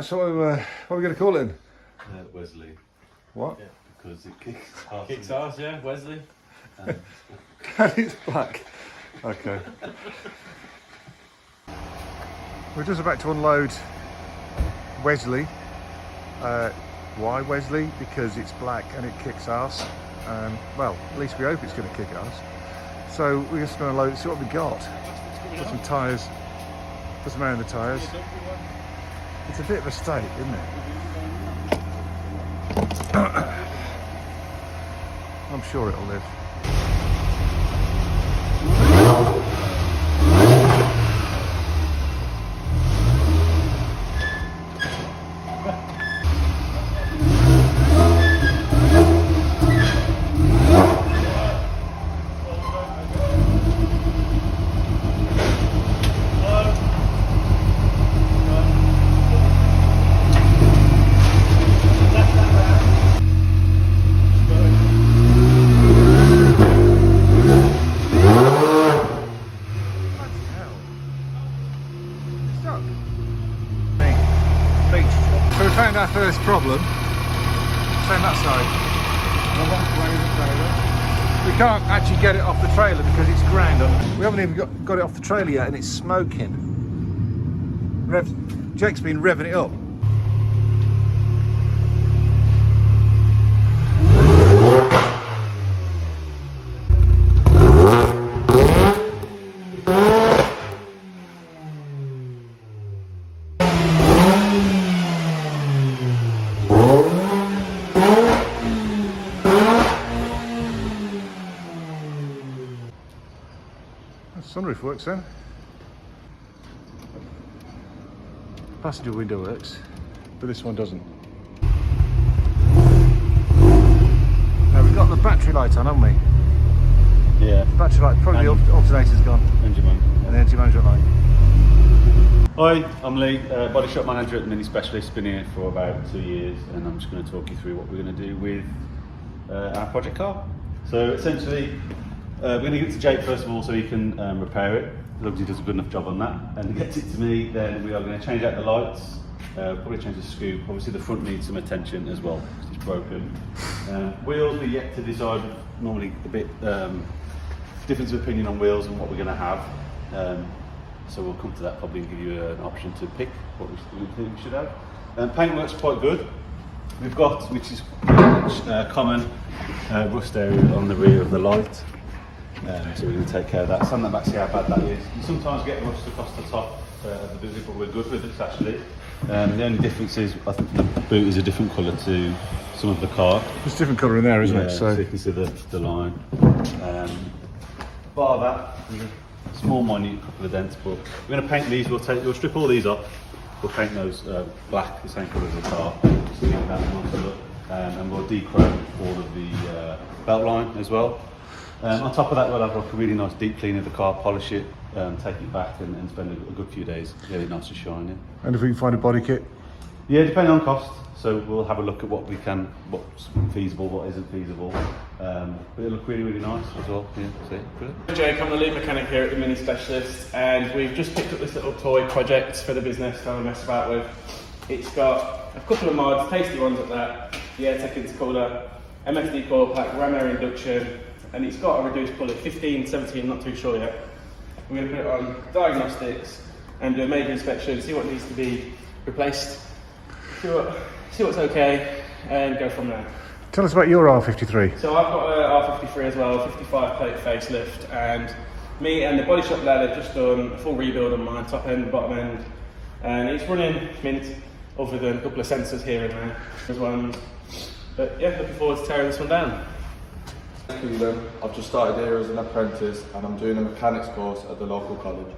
So, what are we going to call him? Wesley. What? Yeah, because it kicks ass. Kicks ass, yeah, Wesley. And it's black. Okay. We're just about to unload Wesley. Why Wesley? Because it's black and it kicks ass. Well, at least we hope it's going to kick ass. So we're just going to load it, see what we got. Put some tyres. Put some air in the tyres. It's a bit of a state, isn't it? I'm sure it'll live. So we found our first problem. Same that side. We can't actually get it off the trailer because it's ground up. We haven't even got it off the trailer yet and it's smoking. Jake's been revving it up. Sunroof works then. Passenger window works, but this one doesn't. Now we've got the battery light on, haven't we? Yeah. Battery light, probably the alternator's gone. Engine management. And the engine management light. Hi, I'm Lee, body shop manager at the Mini Specialist. Been here for about 2 years, and I'm just going to talk you through what we're going to do with our project car. So essentially, we're going to give it to Jake first of all so he can repair it, as long as he does a good enough job on that. And he gets it to me, then we are going to change out the lights, probably change the scoop. Obviously the front needs some attention as well, because it's broken. Wheels, we're yet to decide, normally a bit difference of opinion on wheels and what we're going to have. So we'll come to that probably and give you an option to pick what we think we should have. Paintwork's quite good. We've got, which is common, rust area on the rear of the light. So we're going to take care of that. Stand that back, see how bad that is. You sometimes get rust across the top of the boot, but we're good with it actually. The only difference is I think the boot is a different colour to some of the car. There's a different colour in there, isn't it? So you can see the line. Bar that, small minute couple of dents, but we're going to paint these. We'll strip all these off. We'll paint those black, the same colour as the car. So give that a nice look. And we'll dechrome all of the belt line as well. On top of that, we'll have like a really nice deep clean of the car, polish it, take it back and spend a good few days, get it nice and shiny. And if we can find a body kit? Yeah, depending on cost. So we'll have a look at what's feasible, what isn't feasible. But it'll look really, really nice as well. Yeah, see, brilliant. Jake, I'm the lead mechanic here at the Mini Specialist, and we've just picked up this little toy project for the business to have a mess about with. It's got a couple of mods, tasty ones at that, the AirTech intercooler, MSD coil pack, ram air induction, and it's got a reduced pulley, 15, 17, not too sure yet. We're going to put it on diagnostics and do a major inspection, see what needs to be replaced, see what's okay, and go from there. Tell us about your R53. So I've got a R53 as well, 55 plate facelift, and me and the body shop lad have just done a full rebuild on mine, top end, bottom end, and it's running mint, other than a couple of sensors here and there as well. But yeah, looking forward to tearing this one down. I've just started here as an apprentice and I'm doing a mechanics course at the local college.